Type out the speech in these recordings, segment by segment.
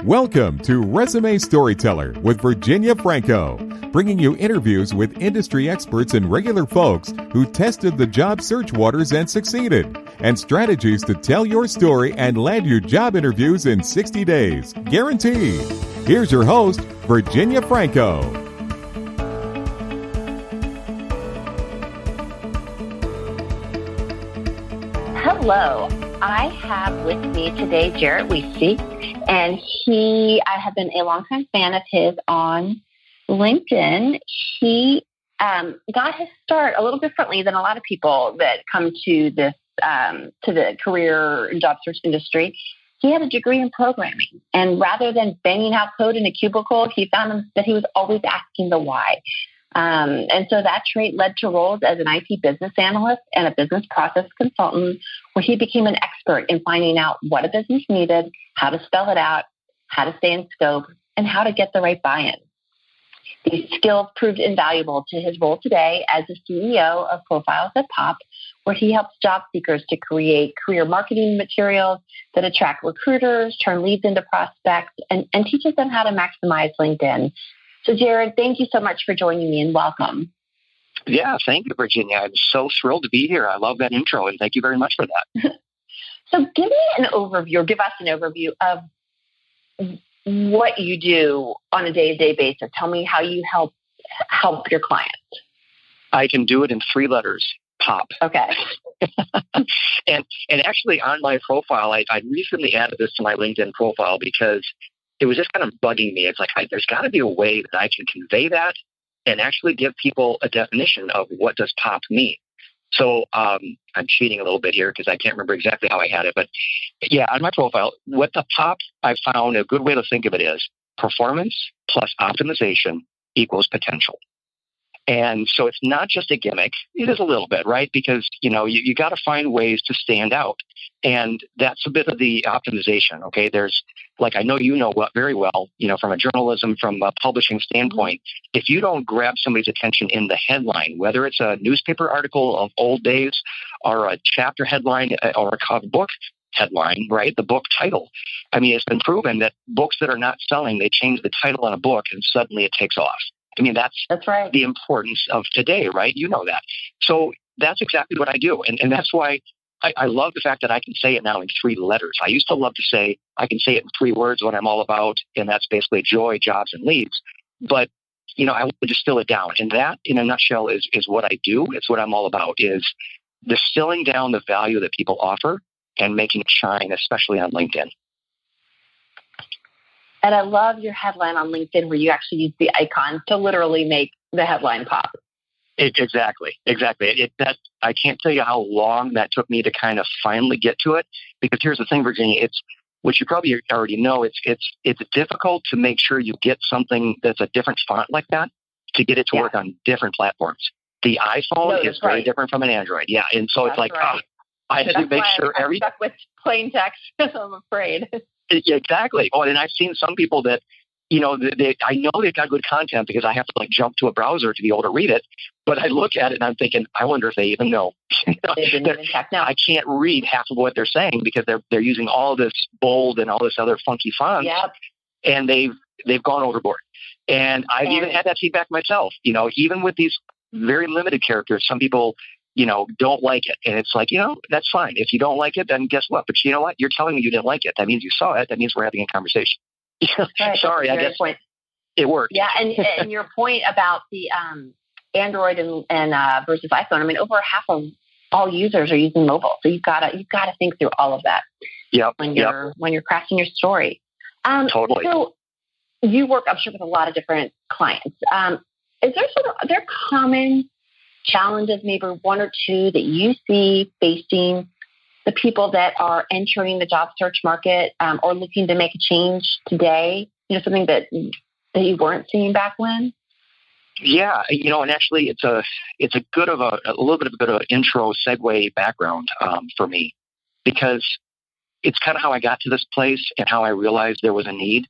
Welcome to Resume Storyteller with Virginia Franco, bringing you interviews with industry experts and regular folks who tested the job search waters and succeeded, and strategies to tell your story and land you job interviews in 60 days, guaranteed. Here's your host, Virginia Franco. Hello, I have with me today Jarrett Weesey, and I have been a longtime fan of his on LinkedIn. He got his start a little differently than a lot of people that come to this to the career and job search industry. He had a degree in programming, and rather than banging out code in a cubicle, he found that he was always asking the why. And so that trait led to roles as an IT business analyst and a business process consultant, where he became an expert in finding out what a business needed, how to spell it out, how to stay in scope, and how to get the right buy-in. These skills proved invaluable to his role today as the CEO of Profiles at Pop, where he helps job seekers to create career marketing materials that attract recruiters, turn leads into prospects, and teaches them how to maximize LinkedIn. So, Jared, thank you so much for joining me and welcome. Yeah, thank you, Virginia. I'm so thrilled to be here. I love that intro, and thank you very much for that. So give us an overview of what you do on a day-to-day basis. Tell me how you help your clients. I can do it in 3 letters, POP. Okay. and actually on my profile, I recently added this to my LinkedIn profile because it was just kind of bugging me. It's like, there's got to be a way that I can convey that and actually give people a definition of what does POP mean. So I'm cheating a little bit here because I can't remember exactly how I had it. But yeah, on my profile, what the POP, I found a good way to think of it is performance plus optimization equals potential. And so it's not just a gimmick. It is a little bit, right? Because, you got to find ways to stand out. And that's a bit of the optimization, okay? There's, like, I know very well, from a journalism, from a publishing standpoint, if you don't grab somebody's attention in the headline, whether it's a newspaper article of old days or a chapter headline or a book headline, right? The book title. I mean, it's been proven that books that are not selling, they change the title on a book and suddenly it takes off. I mean, that's right. The importance of today, right? You know that. So that's exactly what I do. And that's why I love the fact that I can say it now in 3 letters. I used to love to say, I can say it in 3 words, what I'm all about. And that's basically joy, jobs, and leads. But, I would distill it down. And that, in a nutshell, is what I do. It's what I'm all about, is distilling down the value that people offer and making it shine, especially on LinkedIn. And I love your headline on LinkedIn where you actually use the icon to literally make the headline pop. Exactly. I can't tell you how long that took me to kind of finally get to it. Because here's the thing, Virginia, it's which you probably already know. It's difficult to make sure you get something that's a different font like that to get it to work on different platforms. The iPhone is very different from an Android. Yeah, and so it's like I had to make sure I'm stuck with plain text. I'm afraid. Exactly. Oh, and I've seen some people that, I know they've got good content because I have to jump to a browser to be able to read it. But I look at it and I'm thinking, I wonder if they even know. They didn't even check. No. I can't read half of what they're saying because they're using all this bold and all this other funky fonts. Yep. And they've gone overboard. And I've even had that feedback myself. Even with these very limited characters, some people don't like it. And it's like, that's fine. If you don't like it, then guess what? But you know what? You're telling me you didn't like it. That means you saw it. That means we're having a conversation. Right. Sorry, I guess it worked. Yeah, and your point about the Android and versus iPhone. I mean, over half of all users are using mobile, so you've got to think through all of that. Yep. When you're crafting your story. Totally. So you work, I'm sure, with a lot of different clients. Are there common challenges, maybe 1 or 2, that you see facing the people that are entering the job search market or looking to make a change today? Something that you weren't seeing back when? Yeah, and actually it's a little bit of an intro segue background for me, because it's kind of how I got to this place and how I realized there was a need.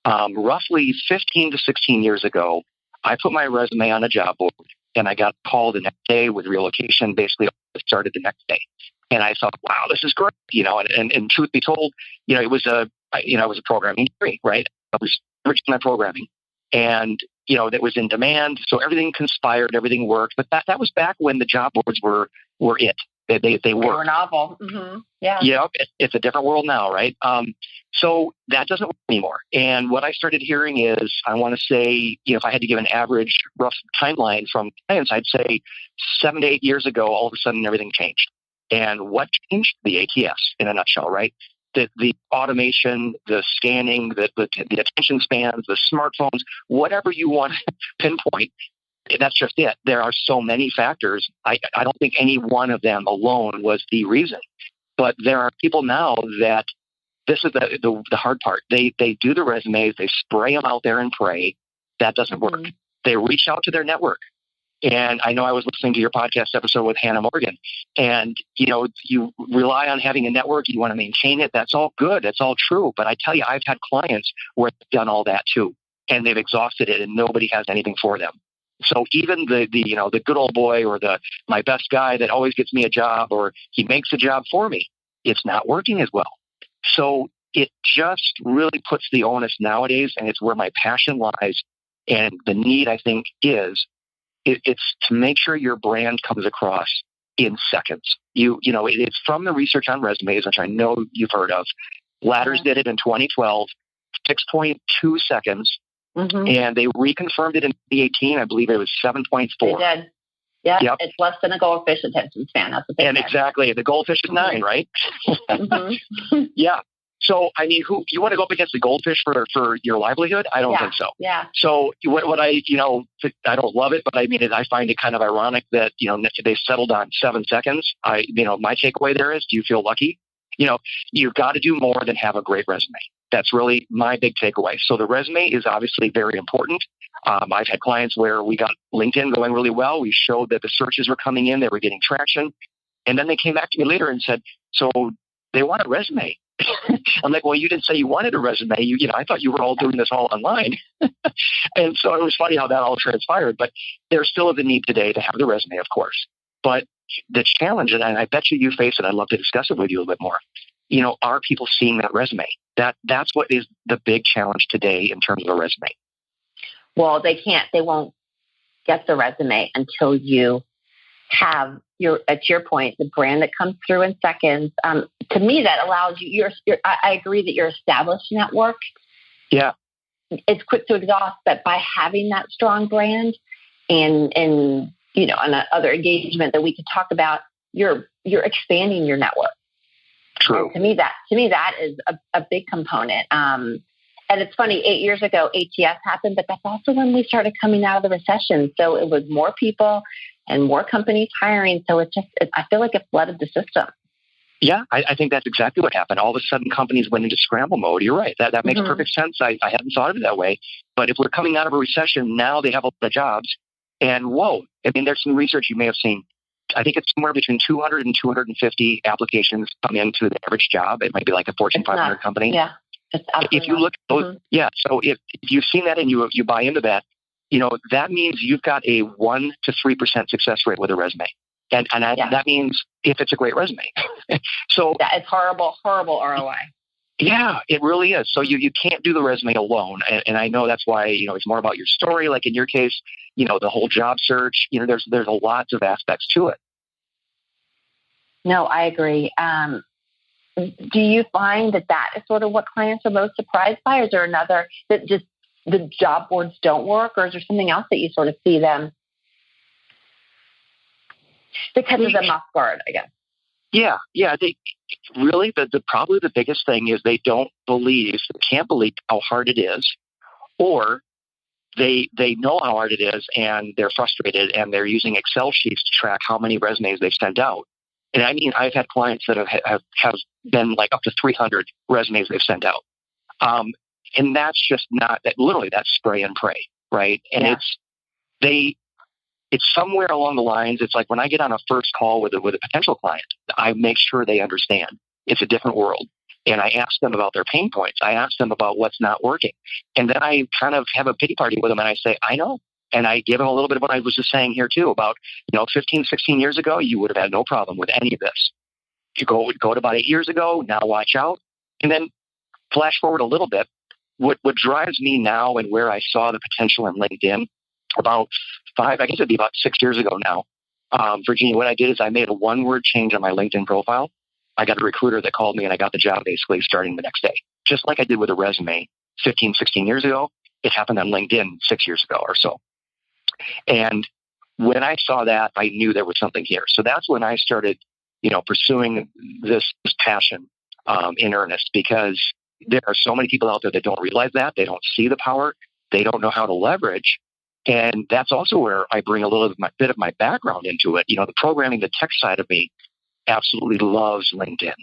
Roughly 15 to 16 years ago, I put my resume on a job board and I got called the next day with relocation. Basically, it started the next day. And I thought, wow, this is great, and truth be told, it was a I was a programming degree, right? I was rich in my programming, and that was in demand. So everything conspired, everything worked. But that was back when the job boards were it. They worked. They were novel. Mm-hmm. Yeah. Yeah, it's a different world now, right? So that doesn't work anymore. And what I started hearing is, I want to say, if I had to give an average rough timeline from clients, I'd say 7 to 8 years ago, all of a sudden everything changed. And what changed? The ATS in a nutshell, right? The automation, the scanning, the attention spans, the smartphones, whatever you want to pinpoint, that's just it. There are so many factors. I don't think any one of them alone was the reason. But there are people now that this is the hard part. They do the resumes, they spray them out there and pray. That doesn't work. They reach out to their network. And I know I was listening to your podcast episode with Hannah Morgan, and you rely on having a network. You want to maintain it. That's all good. That's all true. But I tell you, I've had clients where they've done all that too, and they've exhausted it, and nobody has anything for them. So even the good old boy or my best guy that always gets me a job, or he makes a job for me, it's not working as well. So it just really puts the onus nowadays, and it's where my passion lies, and the need, I think, is it's to make sure your brand comes across in seconds. It's from the research on resumes, which I know you've heard of. Ladders did it in 2012, 6.2 seconds. Mm-hmm. And they reconfirmed it in 2018. I believe it was 7.4. They did. Yeah, yep. It's less than a goldfish attention span. That's what they said. Exactly. The goldfish is 9, right? Mm-hmm. Yeah. So, I mean, you want to go up against the goldfish for your livelihood? I don't think so. Yeah. So what I don't love it, but I find it kind of ironic that, they settled on 7 seconds. My takeaway there is, do you feel lucky? You've got to do more than have a great resume. That's really my big takeaway. So the resume is obviously very important. I've had clients where we got LinkedIn going really well. We showed that the searches were coming in, they were getting traction. And then they came back to me later and said, so they want a resume. I'm like, well, you didn't say you wanted a resume. I thought you were all doing this all online. And so it was funny how that all transpired. But there still is a need today to have the resume, of course. But the challenge, and I bet you face it, I'd love to discuss it with you a little bit more. Are people seeing that resume? That's what is the big challenge today in terms of a resume. Well, they won't get the resume until you have at your point, the brand that comes through in seconds. To me, that allows you, I agree that your established network. Yeah. It's quick to exhaust, but by having that strong brand and other engagement that we could talk about, you're expanding your network. True. And to me, that is a big component. And it's funny, 8 years ago, ATS happened, but that's also when we started coming out of the recession. So it was more people and more companies hiring. So I feel like it flooded the system. Yeah, I think that's exactly what happened. All of a sudden, companies went into scramble mode. You're right. That makes perfect sense. I hadn't thought of it that way. But if we're coming out of a recession, now they have a lot of jobs. And whoa, there's some research you may have seen. I think it's somewhere between 200 and 250 applications come into the average job. It might be like a Fortune 500 company. Yeah. If you look at those, so if you've seen that and you buy into that, that means you've got a 1 to 3% success rate with a resume. And that means if it's a great resume. So it's horrible ROI. Yeah, it really is. So you can't do the resume alone. And I know that's why, it's more about your story. Like in your case, the whole job search, there's a lots of aspects to it. No, I agree. Do you find that is sort of what clients are most surprised by? Or is there another that just the job boards don't work? Or is there something else that you sort of see them that catches them off guard, I guess? Yeah. They really, probably the biggest thing is they can't believe how hard it is, or they know how hard it is and they're frustrated and they're using Excel sheets to track how many resumes they've sent out. And I've had clients that have been like up to 300 resumes they've sent out. And that's just not that. Literally, that's spray and pray, right? And it's somewhere along the lines. It's like when I get on a first call with a potential client, I make sure they understand it's a different world. And I ask them about their pain points. I ask them about what's not working. And then I kind of have a pity party with them and I say, I know. And I give them a little bit of what I was just saying here too about, 15, 16 years ago, you would have had no problem with any of this. You go to about 8 years ago, now watch out. And then flash forward a little bit. What drives me now and where I saw the potential in LinkedIn about I guess it'd be about 6 years ago now, Virginia, what I did is I made a one-word change on my LinkedIn profile. I got a recruiter that called me and I got the job basically starting the next day. Just like I did with a resume 15, 16 years ago, it happened on LinkedIn 6 years ago or so. And when I saw that, I knew there was something here. So that's when I started, pursuing this passion in earnest, because there are so many people out there that don't realize that. They don't see the power. They don't know how to leverage. And that's also where I bring a little bit of my background into it. The programming, the tech side of me absolutely loves LinkedIn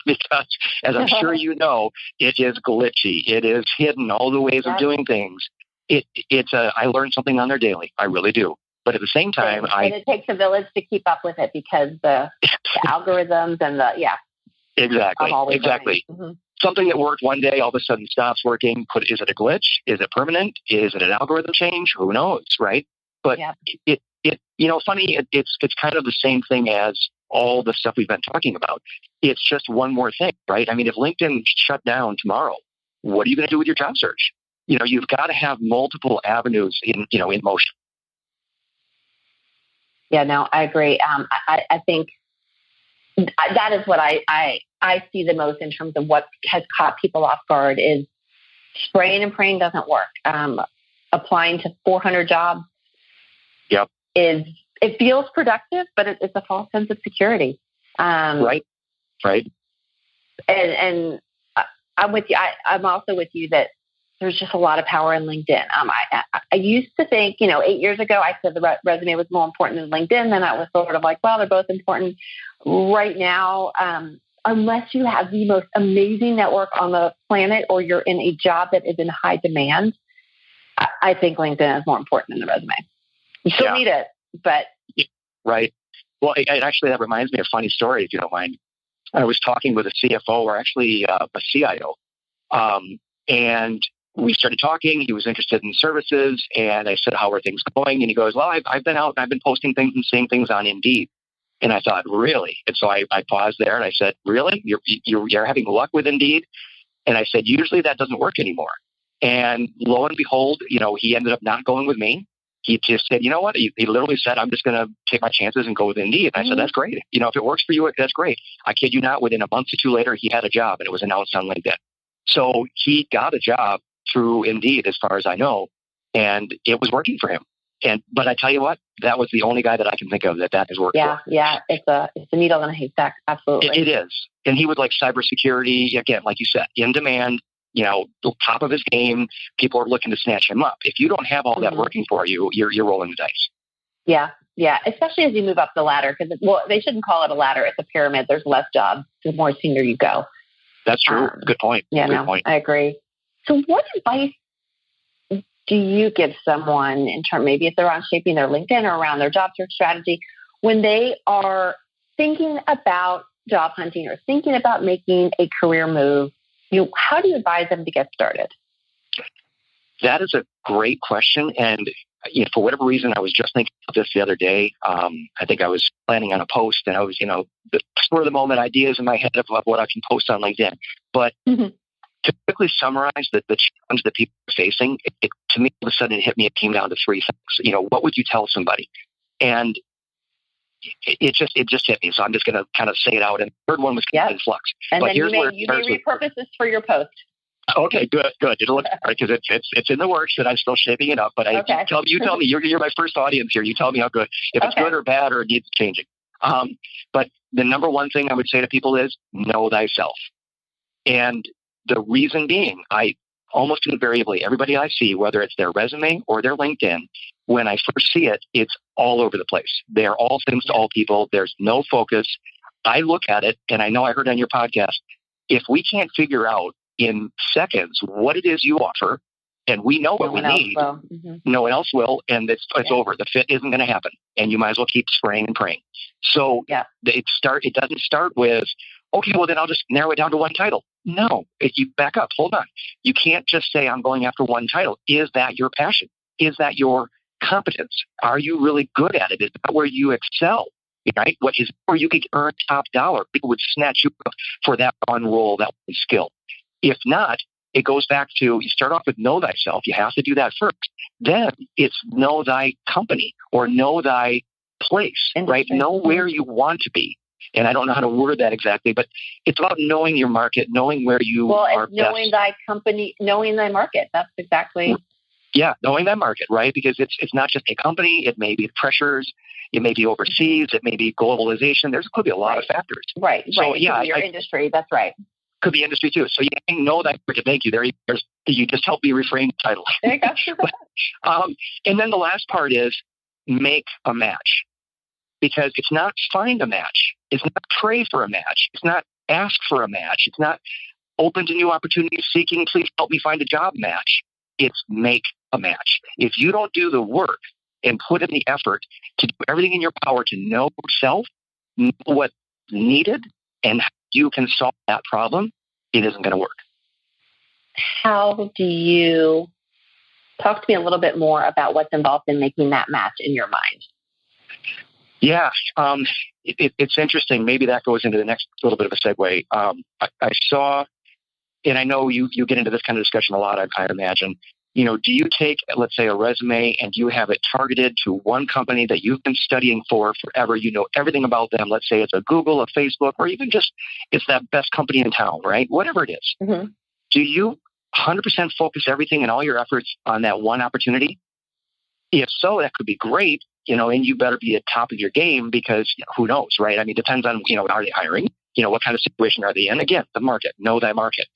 because, as I'm sure you know, it is glitchy. It is hidden, all the ways of doing things. I learn something on there daily. I really do. But at the same time, and it takes a village to keep up with it because the algorithms and Exactly. Mm-hmm. Something that worked one day all of a sudden stops working. Is it a glitch? Is it permanent? Is it an algorithm change? Who knows, right? But funny. It's kind of the same thing as all the stuff we've been talking about. It's just one more thing, right? I mean, if LinkedIn shut down tomorrow, what are you going to do with your job search? You've got to have multiple avenues in motion. Yeah, no, I agree. I think that is what I see the most in terms of what has caught people off guard is spraying and praying doesn't work. Applying to 400 jobs it feels productive, but it's a false sense of security. Right. And I'm with you. I'm also with you that there's just a lot of power in LinkedIn. I used to think, 8 years ago, I said the resume was more important than LinkedIn. Then I was sort of like, well, they're both important. Right now, unless you have the most amazing network on the planet or you're in a job that is in high demand, I think LinkedIn is more important than the resume. You still need it, but... Right. Well, actually, that reminds me of a funny story, if you don't mind. I was talking with a CFO or actually a CIO, and we started talking. He was interested in services, and I said, how are things going? And he goes, well, I've been out and I've been posting things and seeing things on Indeed. And I thought, really? And so I paused there and I said, really? You're having luck with Indeed? And I said, usually that doesn't work anymore. And lo and behold, he ended up not going with me. He just said, you know what? He literally said, I'm just going to take my chances and go with Indeed. And I said, that's great. If it works for you, that's great. I kid you not, within a month or two later, he had a job and it was announced on LinkedIn. So he got a job through Indeed, as far as I know, and it was working for him. But I tell you what, that was the only guy that I can think of that has worked for. Yeah, it's a needle in a haystack, absolutely. It is. And he was like cybersecurity, again, like you said, in demand, the top of his game. People are looking to snatch him up. If you don't have all that working for you, you're rolling the dice. Yeah, especially as you move up the ladder, because they shouldn't call it a ladder. It's a pyramid. There's less jobs the more senior you go. That's true. Good point. Yeah, Good point. I agree. So what advice do you give someone in terms, maybe if they're on shaping their LinkedIn or around their job search strategy, when they are thinking about job hunting or thinking about making a career move? How do you advise them to get started? That is a great question. And for whatever reason, I was just thinking of this the other day. I think I was planning on a post and I was, the spur of the moment ideas in my head of what I can post on LinkedIn. But to quickly summarize the challenge that people are facing, to me, all of a sudden it hit me. It came down to three things. What would you tell somebody? And it just hit me. So I'm just going to kind of say it out. And the third one was kind of in flux. And but then you may repurpose this for your post. Okay, good. It'll look hard because it's in the works and I'm still shaping it up. But you tell me, you're my first audience here. You tell me how good, if it's good or bad or it needs changing. But the number one thing I would say to people is know thyself. And the reason being, I almost invariably, everybody I see, whether it's their resume or their LinkedIn, when I first see it, it's all over the place. They're all things to all people. There's no focus. I look at it, and I know I heard on your podcast, if we can't figure out in seconds what it is you offer, and we know what we need, no one else will, and it's over. The fit isn't going to happen, and you might as well keep spraying and praying. So it doesn't start with, okay, well, then I'll just narrow it down to one title. No, you back up. Hold on. You can't just say, I'm going after one title. Is that your passion? Is that your competence? Are you really good at it? Is that where you excel? Right? What is where you could earn top dollar? People would snatch you up for that one role, that one skill. If not, it goes back to, you start off with know thyself. You have to do that first. Then it's know thy company or know thy place, right? Know where you want to be. And I don't know how to word that exactly, but it's about knowing your market, knowing where you are best. Knowing thy company, knowing thy market. That's exactly. Yeah, knowing that market, right? Because it's not just a company. It may be pressures. It may be overseas. It may be globalization. Could be a lot of factors. Right. So, It could be your industry. That's right. Could be industry too. So you know that market. Thank you. You just helped me reframe the title. There you go. And then the last part is make a match. Because it's not find a match. It's not pray for a match. It's not ask for a match. It's not open to new opportunities, seeking, please help me find a job match. It's make a match. If you don't do the work and put in the effort to do everything in your power to know yourself, know what's needed, and how you can solve that problem, it isn't going to work. How do you talk to me a little bit more about what's involved in making that match in your mind? Yeah, it's interesting. Maybe that goes into the next little bit of a segue. I saw, and I know you get into this kind of discussion a lot, I imagine. Do you take, let's say, a resume and you have it targeted to one company that you've been studying for forever? You know everything about them. Let's say it's a Google, a Facebook, or even just it's that best company in town, right? Whatever it is. Mm-hmm. Do you 100% focus everything and all your efforts on that one opportunity? If so, that could be great. And you better be at top of your game because who knows, right? I mean, it depends on, are they hiring? What kind of situation are they in? Again, the market, know thy market.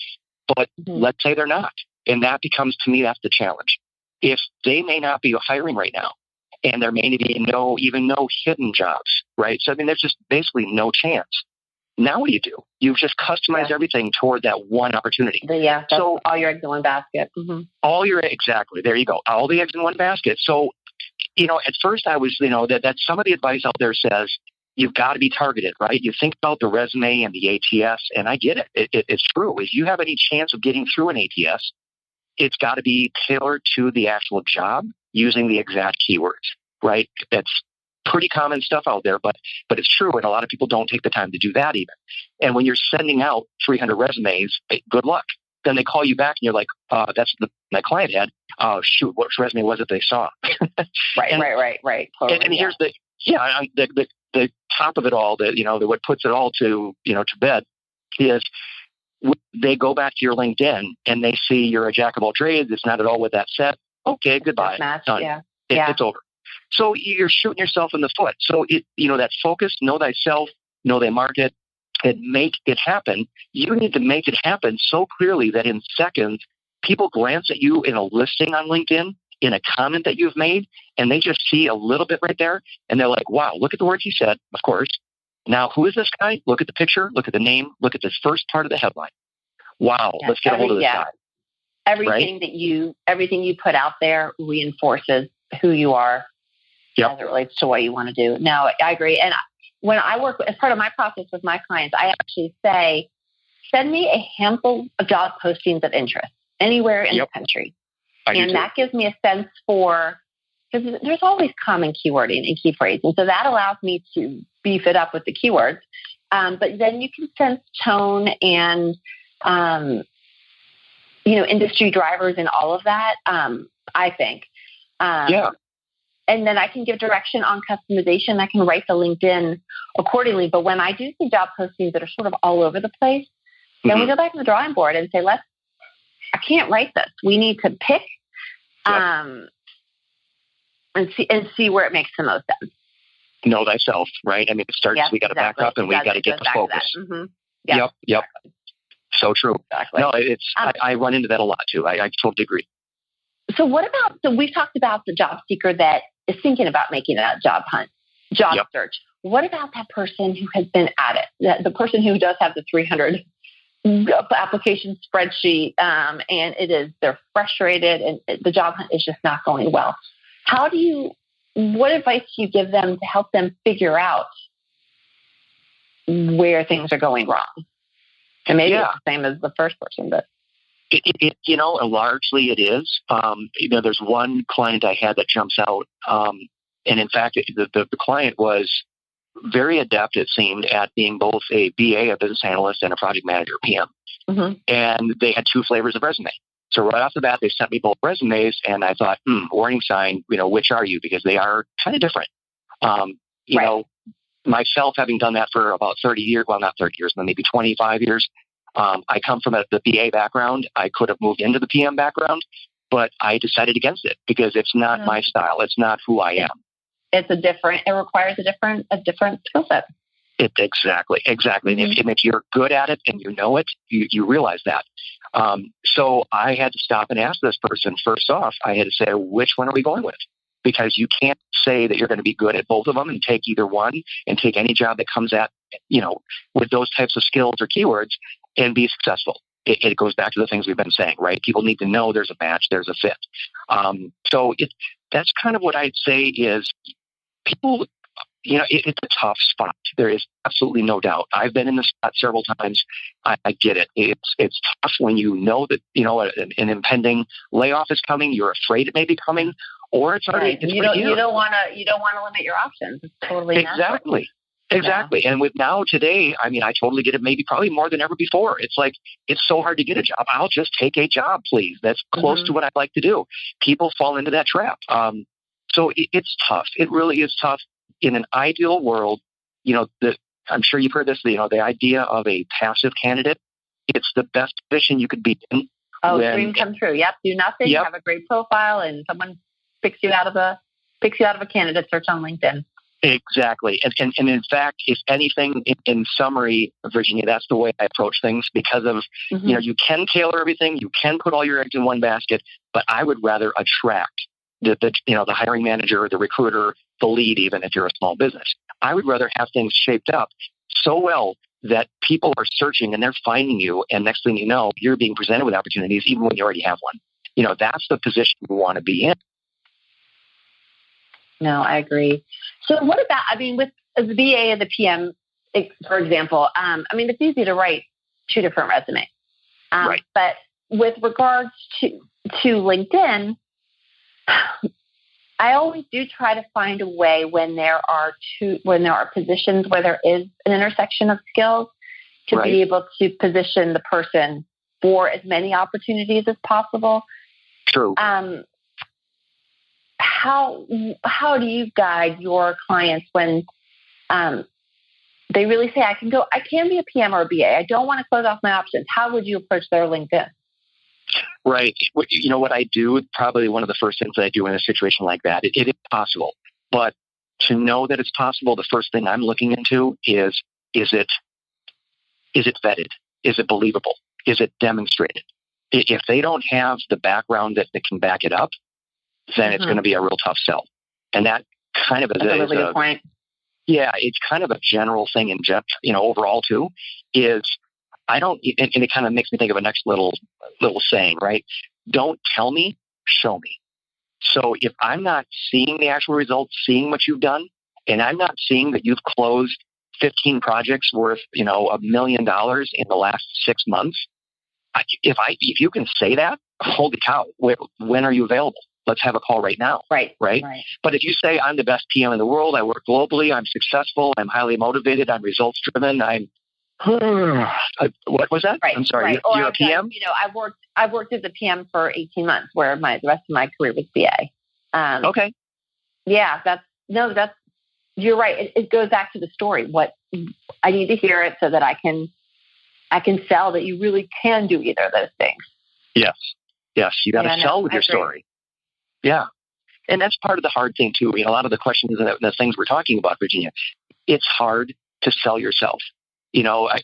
But let's say they're not. And that becomes, to me, that's the challenge. If they may not be hiring right now and there may be no hidden jobs, right? So, I mean, there's just basically no chance. Now what do? You've just customized everything toward that one opportunity. So all your eggs in one basket. Mm-hmm. Exactly. There you go. All the eggs in one basket. So, at first I was, that some of the advice out there says you've got to be targeted, right? You think about the resume and the ATS, and I get it. It's true. If you have any chance of getting through an ATS, it's got to be tailored to the actual job using the exact keywords, right? That's pretty common stuff out there, but it's true. And a lot of people don't take the time to do that even. And when you're sending out 300 resumes, good luck. Then they call you back and you're like, that's my client had. Oh, shoot, what resume was it they saw? Right. Totally, and here's the top of it all, what puts it all to bed is they go back to your LinkedIn and they see you're a jack of all trades. It's not at all what that said. Okay, goodbye. Done. It's over. So you're shooting yourself in the foot. So that focus, know thyself, know thy market, and make it happen. You need to make it happen so clearly that in seconds, people glance at you in a listing on LinkedIn, in a comment that you've made, and they just see a little bit right there, and they're like, wow, look at the words he said, of course. Now, who is this guy? Look at the picture, look at the name, look at this first part of the headline. Wow, let's get a hold of this guy. Everything you put out there reinforces who you are as it relates to what you want to do. No, I agree. And when I work, as part of my process with my clients, I actually say, send me a handful of job postings of interest anywhere in the country. And that gives me a sense for, because there's always common keywording and key phrasing. So that allows me to beef it up with the keywords. But then you can sense tone and, industry drivers and all of that, I think. And then I can give direction on customization. I can write the LinkedIn accordingly. But when I do see job postings that are sort of all over the place, then we go back to the drawing board and say, I can't write this. We need to pick and see where it makes the most sense. Know thyself, right? I mean, it starts, we got to back up and we got to get the focus. Mm-hmm. Yep. Exactly. So true. Exactly. No, I run into that a lot too. I totally agree. So we've talked about the job seeker that is thinking about making a job search. What about that person who has been at it? The person who does have the 300 application spreadsheet, and they're frustrated and the job hunt is just not going well. What advice do you give them to help them figure out where things are going wrong? And maybe it's the same as the first person, but largely it is. There's one client I had that jumps out, and in fact, the client was very adept, it seemed, at being both a BA, a business analyst, and a project manager, PM. Mm-hmm. And they had 2 flavors of resume. So right off the bat, they sent me both resumes, and I thought, warning sign, which are you? Because they are kind of different. You know, myself having done that for about 30 years, well, not 30 years, but maybe 25 years. I come from the BA background. I could have moved into the PM background, but I decided against it because it's not my style. It's not who I am. It requires a different skill set. Exactly. Mm-hmm. And if you're good at it and you know it, you realize that. So I had to stop and ask this person, first off, I had to say, which one are we going with? Because you can't say that you're going to be good at both of them and take either one and take any job that comes at, with those types of skills or keywords and be successful. It goes back to the things we've been saying, right? People need to know there's a match, there's a fit. So that's kind of what I'd say is people, it's a tough spot. There is absolutely no doubt. I've been in this spot several times. I get it. It's tough when you know that, an impending layoff is coming. You're afraid it may be coming, or it's already. Right. You don't want to limit your options. It's totally natural. Exactly. Yeah. And with now today, I totally get it. Probably more than ever before. It's like, it's so hard to get a job. I'll just take a job, please. That's close to what I'd like to do. People fall into that trap. So it's tough. It really is tough. In an ideal world, I'm sure you've heard this, the idea of a passive candidate, it's the best position you could be in. Oh, dream come true. Yep. Do nothing. Yep. Have a great profile and someone picks you out of a candidate search on LinkedIn. Exactly. And in fact, if anything, in summary, Virginia, that's the way I approach things because of, you can tailor everything. You can put all your eggs in one basket, but I would rather attract the hiring manager, the recruiter, the lead, even if you're a small business. I would rather have things shaped up so well that people are searching and they're finding you. And next thing you know, you're being presented with opportunities, even when you already have one. That's the position you want to be in. No, I agree. So what about, with the BA and the PM, for example, it's easy to write 2 different resumes. Right. But with regards to LinkedIn, I always do try to find a way when there are positions where there is an intersection of skills to be able to position the person for as many opportunities as possible. True. How do you guide your clients when they really say, I can be a PM or a BA. I don't want to close off my options. How would you approach their LinkedIn? Right. What I do, probably one of the first things that I do in a situation like that, it is possible. But to know that it's possible, the first thing I'm looking into is it vetted? Is it believable? Is it demonstrated? If they don't have the background that can back it up, then it's going to be a real tough sell. And that kind of is a really good point. Yeah, it's kind of a general thing in overall too, is I don't, and it kind of makes me think of a next little saying, right? Don't tell me, show me. So if I'm not seeing the actual results, seeing what you've done, and I'm not seeing that you've closed 15 projects worth, $1 million in the last 6 months, if you can say that, holy cow, when are you available? Let's have a call right now. Right. But if you say I'm the best PM in the world, I work globally, I'm successful, I'm highly motivated, I'm results driven, what was that? Right. I'm sorry. Right. You're a PM? I worked as a PM for 18 months where the rest of my career was BA. Okay. Yeah, you're right. It goes back to the story. What I need to hear it so that I can sell that you really can do either of those things. Yes. You got to sell with your story. Yeah. And that's part of the hard thing too. A lot of the questions and the things we're talking about, Virginia, it's hard to sell yourself. I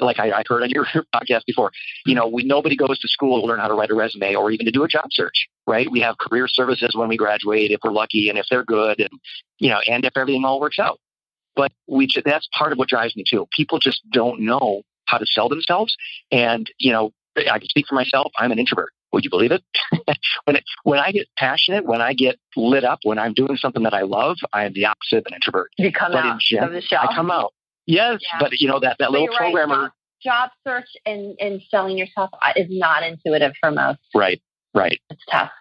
heard on your podcast before, nobody goes to school to learn how to write a resume or even to do a job search, right? We have career services when we graduate, if we're lucky and if they're good and if everything all works out. But that's part of what drives me too. People just don't know how to sell themselves. And, I can speak for myself. I'm an introvert. Would you believe it? When I get passionate, when I get lit up, when I'm doing something that I love, I am the opposite of an introvert. You come out of the shell. I come out. Yes, yeah. But that little programmer. Right. Job search and selling yourself is not intuitive for most. Right. It's tough.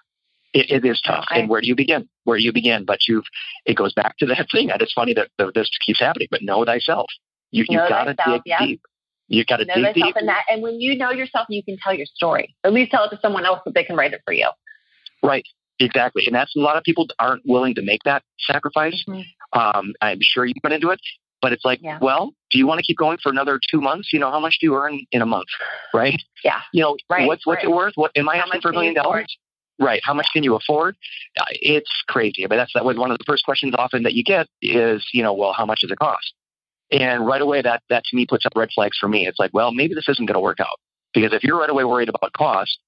It is tough. And where do you begin? Where do you begin? But it goes back to that thing. And it's funny that this keeps happening, but know thyself. You've got to dig deep. You've got to dig deep. And when you know yourself, you can tell your story. At least tell it to someone else so they can write it for you. Right. Exactly. And that's a lot of people aren't willing to make that sacrifice. Mm-hmm. I'm sure you went into it, but it's like, well, do you want to keep going for another 2 months? How much do you earn in a month? Right. Yeah. What's it worth? What am I asking for $1 million? Right. How much can you afford? It's crazy. But that's one of the first questions often that you get is, well, how much does it cost? And right away, that to me puts up red flags for me. It's like, well, maybe this isn't going to work out. Because if you're right away worried about cost,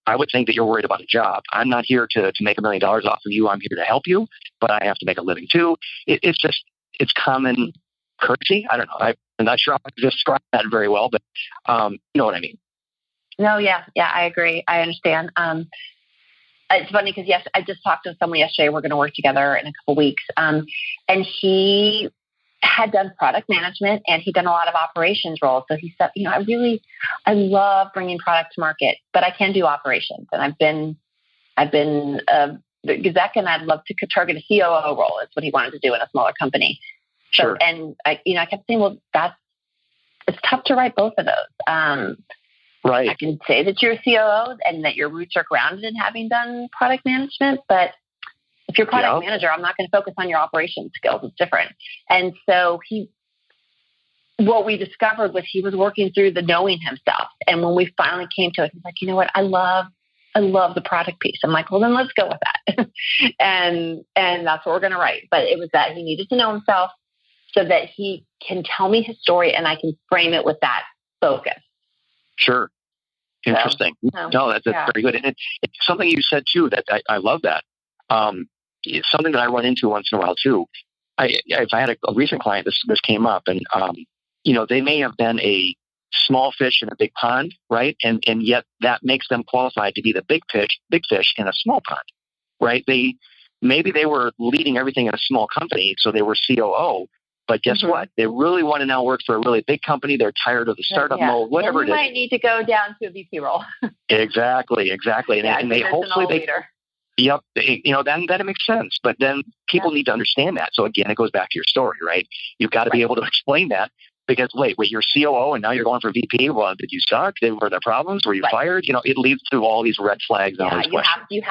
I would think that you're worried about a job. I'm not here to make $1 million off of you. I'm here to help you, but I have to make a living too. It's common courtesy. I don't know. I'm not sure how to describe that very well, but you know what I mean. No, yeah, I agree. I understand. It's funny because I just talked to someone yesterday. We're going to work together in a couple weeks, and he had done product management and he'd done a lot of operations roles. So he said, I love bringing product to market, but I can do operations. And I've been the exec, and I'd love to target a COO role. That's what he wanted to do in a smaller company. Sure. So, and I kept saying, well, it's tough to write both of those. Right. I can say that you're a COO and that your roots are grounded in having done product management, but if you're a product manager, I'm not going to focus on your operations skills. It's different. And so what we discovered was he was working through the knowing himself. And when we finally came to it, he's like, you know what? I love the product piece. I'm like, well, then let's go with that. and that's what we're going to write. But it was that he needed to know himself so that he can tell me his story and I can frame it with that focus. Sure. Interesting. No, that's very good. And it's something you said too, that I love that. It's something that I run into once in a while too. If I had a recent client, this came up, and they may have been a small fish in a big pond, right? And yet that makes them qualified to be the big fish in a small pond, right? Maybe they were leading everything in a small company, so they were COO. But guess what? They really want to now work for a really big company. They're tired of the startup mode, whatever it is. You might need to go down to a VP role. Exactly. And they hopefully Yep. Then it makes sense. But then people need to understand that. So again, it goes back to your story, right? You've got to be able to explain that because wait, you're COO and now you're going for VP. Well, did you suck? Were there problems? Were you fired? It leads to all these red flags and all these questions. You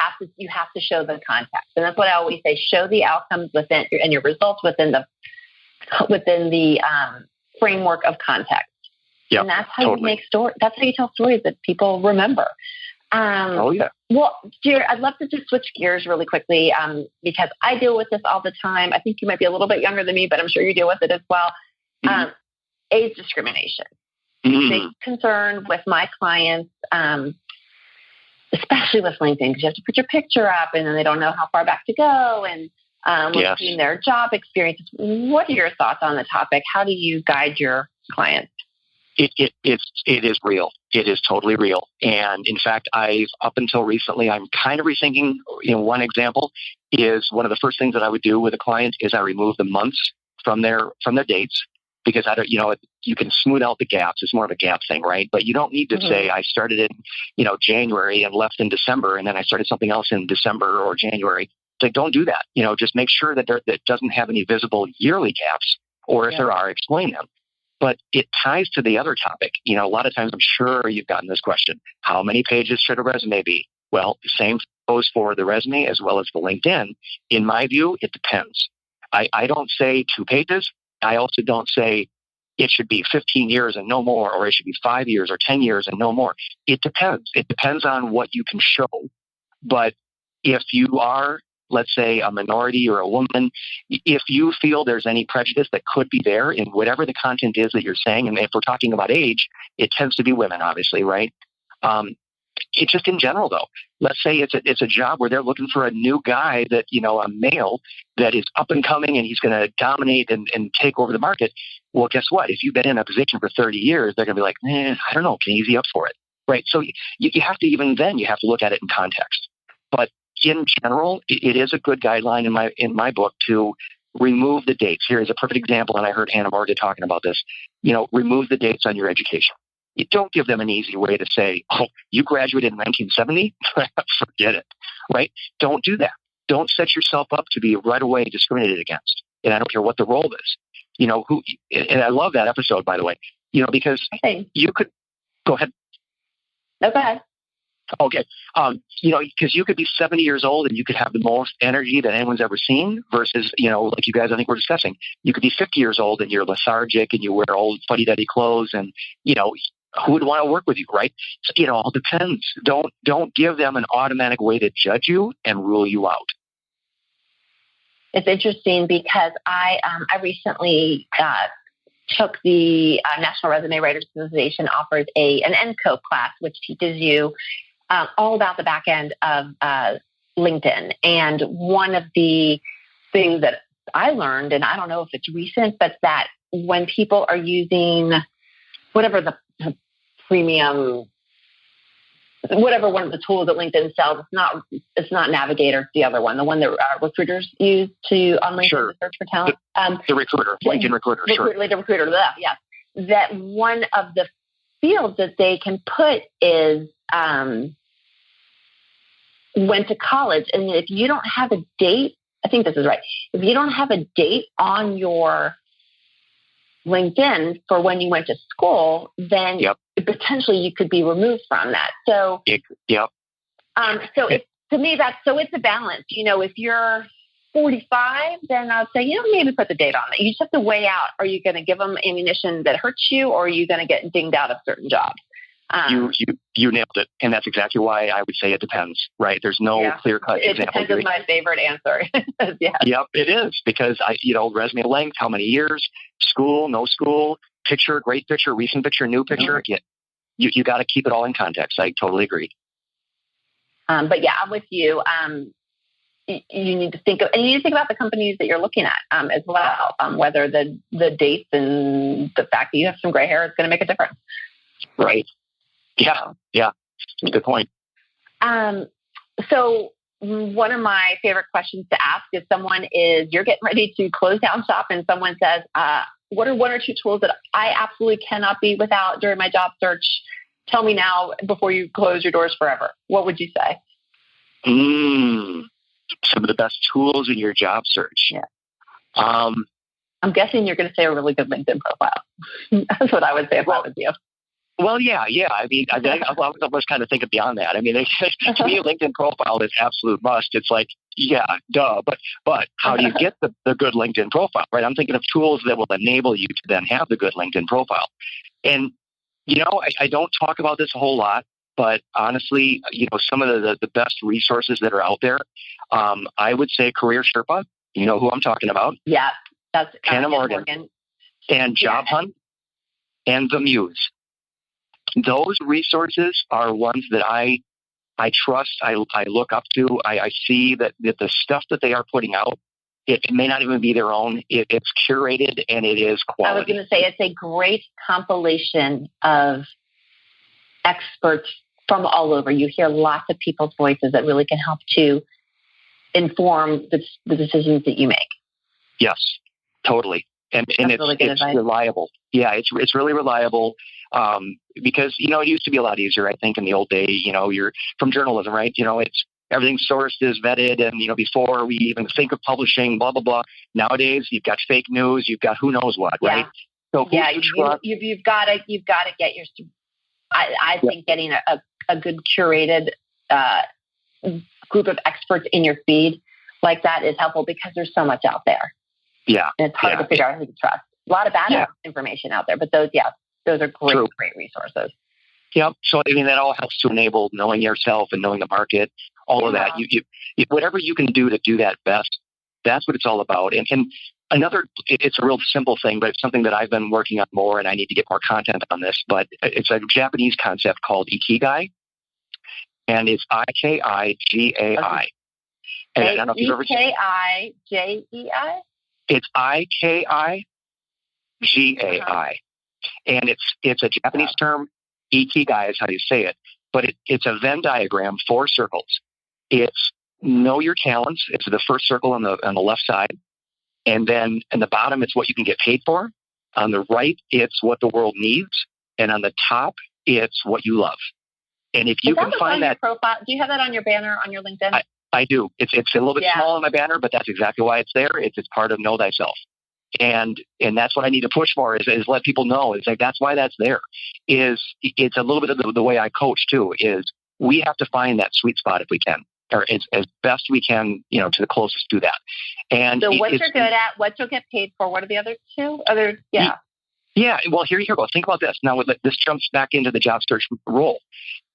have to show the context. And that's what I always say, show the outcomes within and your results within the framework of context. Yep, and that's how you make stories. That's how you tell stories that people remember. Well, Jared, I'd love to just switch gears really quickly because I deal with this all the time. I think you might be a little bit younger than me, but I'm sure you deal with it as well. Age discrimination. Big concern with my clients, especially with LinkedIn, because you have to put your picture up and then they don't know how far back to go and looking their job experiences. What are your thoughts on the topic? How do you guide your clients? It is real. It is totally real. And in fact, up until recently, I'm kind of rethinking, one example is one of the first things that I would do with a client is I remove the months from their dates because you can smooth out the gaps. It's more of a gap thing, right? But you don't need to say I started in, January and left in December and then I started something else in December or January. So don't do that. Just make sure that that doesn't have any visible yearly gaps, or if there are, explain them. But it ties to the other topic. A lot of times I'm sure you've gotten this question. How many pages should a resume be? Well, the same goes for the resume as well as the LinkedIn. In my view, it depends. I don't say 2 pages. I also don't say it should be 15 years and no more, or it should be 5 years or 10 years and no more. It depends. It depends on what you can show. But if you are, let's say, a minority or a woman, if you feel there's any prejudice that could be there in whatever the content is that you're saying, and if we're talking about age, it tends to be women, obviously, right? It's just in general, though. Let's say it's a job where they're looking for a new guy that, a male that is up and coming and he's going to dominate and take over the market. Well, guess what? If you've been in a position for 30 years, they're going to be like, I don't know, can you easy up for it? Right? So you have to, even then, you have to look at it in context. But in general, it is a good guideline in my book to remove the dates. Here is a perfect example, and I heard Hannah Morgan talking about this. Remove the dates on your education. You don't give them an easy way to say, oh, you graduated in 1970? Forget it. right? Don't do that. Don't set yourself up to be right away discriminated against. And I don't care what the role is. And I love that episode, by the way, because you could go ahead. No, go ahead. Okay. Because you could be 70 years old and you could have the most energy that anyone's ever seen versus, like you guys, I think we're discussing, you could be 50 years old and you're lethargic and you wear old fuddy-duddy clothes and, who would want to work with you, right? So, it all depends. Don't give them an automatic way to judge you and rule you out. It's interesting because I recently took the National Resume Writers Association offers an NCO class, which teaches you all about the back end of LinkedIn. And one of the things that I learned, and I don't know if it's recent, but that when people are using whatever the premium, whatever one of the tools that LinkedIn sells, it's not Navigator, it's the other one, the one that recruiters use on LinkedIn to search for talent. The recruiter, LinkedIn Recruiter, sure. LinkedIn Recruiter, yeah. That one of the fields that they can put is went to college. And if you don't have a date, I think this is right. If you don't have a date on your LinkedIn for when you went to school, then potentially you could be removed from that. So, to me, it's a balance. If you're 45, then I'll say, maybe put the date on it. You just have to weigh out, are you going to give them ammunition that hurts you, or are you going to get dinged out of certain jobs? You nailed it. And that's exactly why I would say it depends, right? There's no clear-cut example. It depends is my favorite answer. Yep, it is. Because, resume length, how many years, school, no school, picture, great picture, recent picture, new picture. Mm-hmm. You got to keep it all in context. I totally agree. But yeah, I'm with you. You need to think about the companies that you're looking at as well. Whether the dates and the fact that you have some gray hair is going to make a difference. Right. Yeah. Good point. So one of my favorite questions to ask is you're getting ready to close down shop and someone says, what are one or two tools that I absolutely cannot be without during my job search? Tell me now before you close your doors forever. What would you say? Some of the best tools in your job search. Yeah. I'm guessing you're going to say a really good LinkedIn profile. That's what I would say if I was you. Well, yeah. I mean, I was kind of thinking beyond that. I mean, to me, a LinkedIn profile is absolute must. It's like, yeah, duh. But how do you get the good LinkedIn profile, right? I'm thinking of tools that will enable you to then have the good LinkedIn profile. And, I don't talk about this a whole lot, but honestly, some of the best resources that are out there, I would say Career Sherpa, who I'm talking about. Yeah, that's Hannah Morgan. And Job Hunt and The Muse. Those resources are ones that I trust, I look up to. I see that the stuff that they are putting out, it may not even be their own. It's curated and it is quality. I was going to say it's a great compilation of experts from all over. You hear lots of people's voices that really can help to inform the decisions that you make. Yes, totally. And it's reliable. Yeah, it's really reliable. Because, it used to be a lot easier, I think, in the old day. You're from journalism, right? It's everything's sourced, is vetted. And, before we even think of publishing, blah, blah, blah. Nowadays, you've got fake news. You've got who knows what, right? So you've got to get your, I think getting a good curated group of experts in your feed like that is helpful because there's so much out there. Yeah. And it's hard to figure out who to trust. A lot of bad information out there, but those are great resources. Yep. So, that all helps to enable knowing yourself and knowing the market, all of that. You whatever you can do to do that best, that's what it's all about. And it's a real simple thing, but it's something that I've been working on more, and I need to get more content on this, but it's a Japanese concept called Ikigai, and it's Ikigai. And I don't know if you've ever seen Ikijei? It's Ikigai. And it's a Japanese term. Ikigai is how you say it. But it's a Venn diagram, 4 circles. It's know your talents. It's the first circle on the left side. And then in the bottom, it's what you can get paid for. On the right, it's what the world needs. And on the top, it's what you love. And if you can find that profile, do you have that on your banner on your LinkedIn? I do. It's a little bit small in my banner, but that's exactly why it's there. It's part of Know Thyself. And that's what I need to push for is let people know. It's like, that's why that's there. It's a little bit of the way I coach too, is we have to find that sweet spot if we can, or as best we can, to the closest to that. And so what you're good at, what you'll get paid for, what are the other two? Yeah, well, here you go. Think about this. Now, this jumps back into the job search role,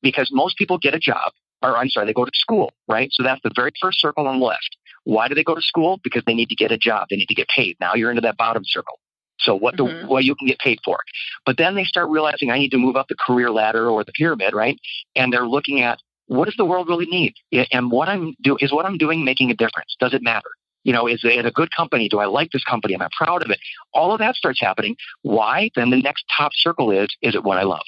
because most people get a job, they go to school, right? So that's the very first circle on the left. Why do they go to school? Because they need to get a job. They need to get paid. Now you're into that bottom circle. So what you can get paid for. But then they start realizing I need to move up the career ladder or the pyramid, right? And they're looking at, what does the world really need? And what I'm doing making a difference? Does it matter? Is it a good company? Do I like this company? Am I proud of it? All of that starts happening. Why? Then the next top circle is it what I love?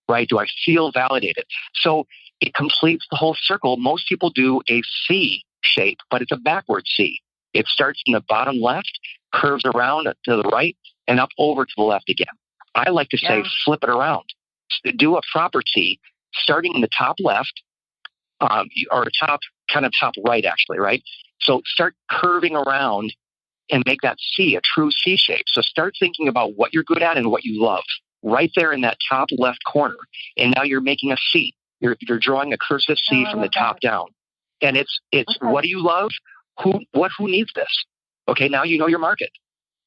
Right? Do I feel validated? So it completes the whole circle. Most people do a C shape, but it's a backward C. It starts in the bottom left, curves around to the right, and up over to the left again. I like to say flip it around. Do a proper T, starting in the top left, or top right, actually, right? So start curving around and make that C a true C shape. So start thinking about what you're good at and what you love right there in that top left corner. And now you're making a C. You're drawing a cursive C from the top down. And it's what do you love? Who needs this? Okay, now you know your market.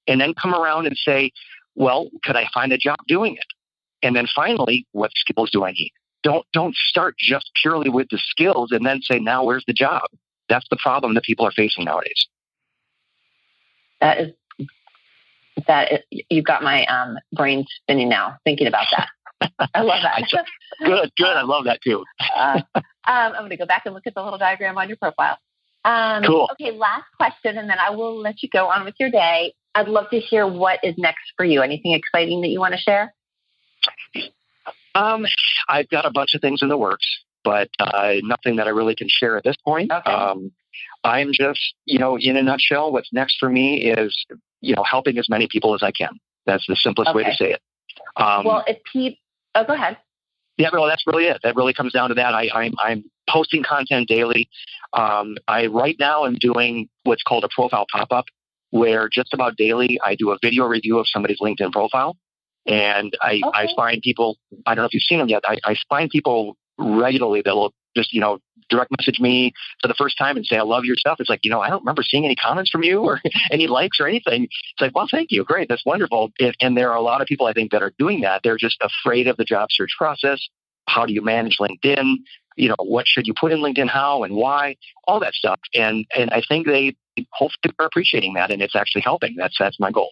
And then come around and say, well, could I find a job doing it? And then finally, what skills do I need? Don't start just purely with the skills and then say, now where's the job? That's the problem that people are facing nowadays. That is, you've got my brain spinning now, thinking about that. I love that. Good. I love that too. I'm going to go back and look at the little diagram on your profile. Cool. Okay, last question, and then I will let you go on with your day. I'd love to hear what is next for you. Anything exciting that you want to share? I've got a bunch of things in the works, but nothing that I really can share at this point. Okay. I'm just, in a nutshell, what's next for me is, helping as many people as I can. That's the simplest way to say it. Well, go ahead. Yeah, well, that's really it. That really comes down to that. I'm posting content daily. I right now am doing what's called a profile pop-up, where just about daily I do a video review of somebody's LinkedIn profile. And I find people, I don't know if you've seen them yet, I find people regularly that will just, direct message me for the first time and say, I love your stuff. It's like, I don't remember seeing any comments from you or any likes or anything. It's like, well, thank you. Great. That's wonderful. And there are a lot of people I think that are doing that. They're just afraid of the job search process. How do you manage LinkedIn? What should you put in LinkedIn? How and why? All that stuff. And I think they hopefully are appreciating that, and it's actually helping. That's my goal.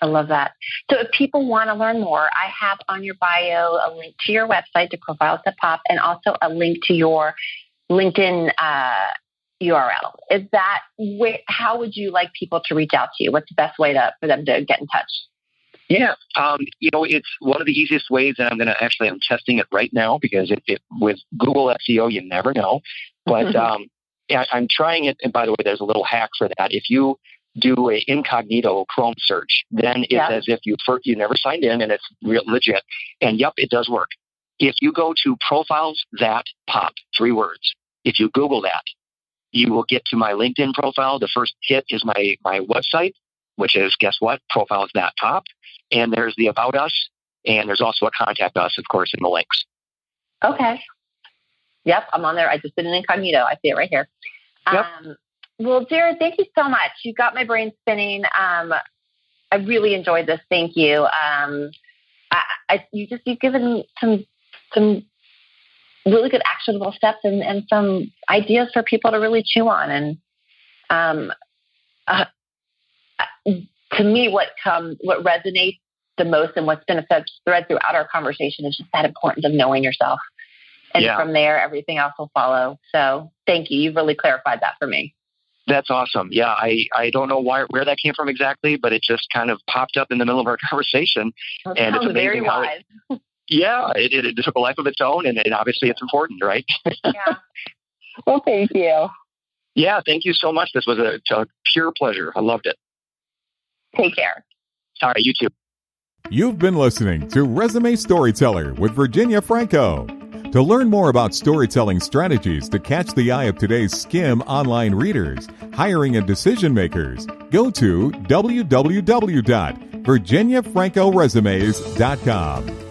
I love that. So if people want to learn more, I have on your bio a link to your website, to Profiles That Pop, and also a link to your LinkedIn URL. Is that how would you like people to reach out to you? What's the best way for them to get in touch? Yeah, it's one of the easiest ways, and I'm testing it right now because with Google SEO, you never know. But I'm trying it. And by the way, there's a little hack for that. If you do a incognito Chrome search, then it's as if you never signed in, and it's legit. And it does work. If you go to Profiles That Pop, 3 words, if you Google that, you will get to my LinkedIn profile. The first hit is my website, which is, guess what? Profiles That Pop. And there's the About Us, and there's also a Contact Us, of course, in the links. Okay. Yep, I'm on there. I just did an incognito. I see it right here. Yep. Well, Jared, thank you so much. You got my brain spinning. I really enjoyed this. Thank you. You've given some really good actionable steps and some ideas for people to really chew on. And to me, what resonates the most and what's been a thread throughout our conversation is just that importance of knowing yourself. And from there, everything else will follow. So thank you. You've really clarified that for me. That's awesome. Yeah, I don't know where that came from exactly, but it just kind of popped up in the middle of our conversation. And it's amazing very wise. It took a life of its own, and obviously it's important, right? Yeah. Well, thank you. Yeah, thank you so much. This was a pure pleasure. I loved it. Take care. All right, you too. You've been listening to Resume Storyteller with Virginia Franco. To learn more about storytelling strategies to catch the eye of today's skim online readers, hiring and decision makers, go to www.virginiafrancoresumes.com.